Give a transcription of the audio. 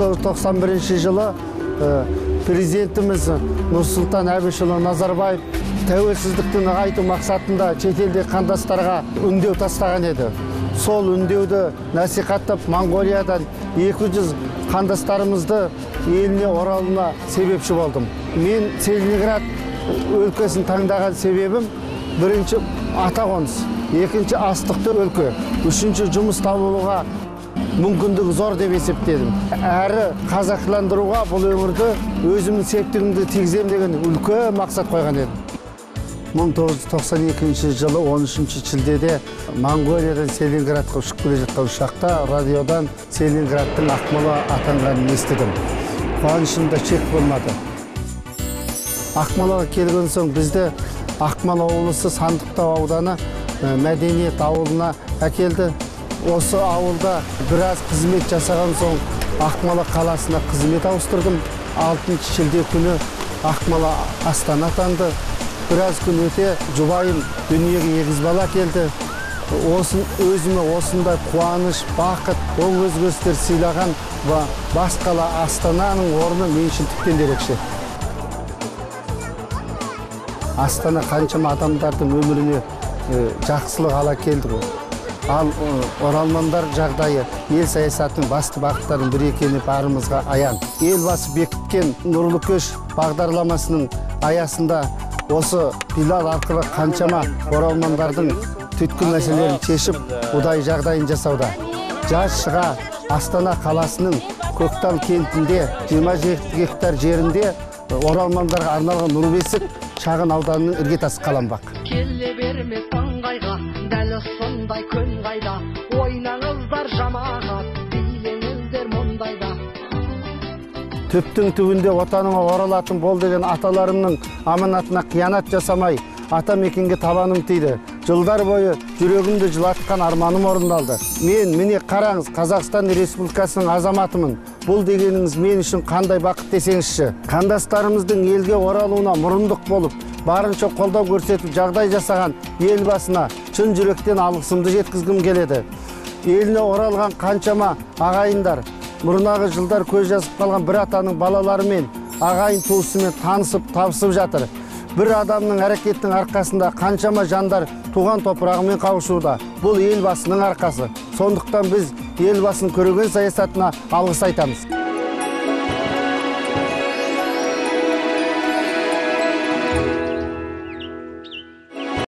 1991 жылы президентimiz Нұрсұлтан Әбішұлы Назарбаев тәуелсіздікті нығайту мақсатында шетелдегі қандастарға үндеу тастаған еді. Сол үндеуді насихаттап, Моңғолиядан 200 қандастарымызды еліне оралуына себепші болдым. Мен Целиноград өлкесін таңдаған себебім бірінші атақоныс, екінші астықты өлке, үшінші жұмыс табуға мүмкіндігі зор деп есептедім. Әрі қазақыландыруға бұл өңірді өзімнің септігімді тигізем деген үлкен мақсат қойған едім. 1992 жылы 13 шілдеде Моңғолиядан Целиноградқа ұшып келе жатқан ұшақта радиодан Целиноградтың Ақмола атанғанын естідім. Қуанышымда шек болмады. Ақмолаға келген соң бізді Ақмола облысы Сандықтау ауданы мәдениет ауылына әкелді. Осы ауылда біраз қызмет жасаған соң Ақмола қаласына қызмет ауыстырдым. 6 шілде күні Ақмола Астана атанды. Біраз күн өте жұбайым дүниеге 2 бала келді. Өзіме осындай қуаныш, бақыт, оң өзгерістер сыйлаған бас қала Астананың орны мен үшін тіптен ерекше. Астана қаншама адамдардың өміріне жақсылық ала келді ғой. Ал оралмандар жағдайы ел саясатының басты бағыттарының бірі екені барымызға аян. Елбасы бекіткен нұрлы көш бағдарламасының аясында осы пилот арқылы қаншама оралмандардың түйткіл мәселелерін шешіп, ұдай жағдайын жасауда. Жаз шыға Астана қаласының Көктал кентінде 20 гектар жерінде оралмандарға арналған Нұр Бесік шағын ауданының іргетасы қаланбақ. Келе бермес ыңғайға, дәл сондай күн қайда, ойнаңыздар жамағат, билеңіздер мұндайда. Түптің түбінде отаныңа оралатын бол деген аталарымның аманатына қиянат жасамай, ата мекенге табаным тиді. Жылдар бойы жүрегімді жылатқан арманым орындалды. Мен, міне қараңыз, Қазақстан Республикасының азаматымын. Бұл дегеніңіз мен үшін қандай бақыт десеңізші. Қандастарымыздың елге оралуына мұрындық болып, барынша қолдау көрсетіп жағдай жасаған елбасына шын жүректен алғысымды жеткізгім келеді. Еліне оралған қаншама ағайындар, бұрынғы жылдар көз жазып қалған бір атаның балаларымен, ағайын туысымен танысып, табысып жатыр. Бір адамның әрекетінің арқасында қаншама жандар туған топырағымен қауышуда. Бұл елбасының арқасы. Сондықтан біз елбасының көреген саясатына алғыс айтамыз.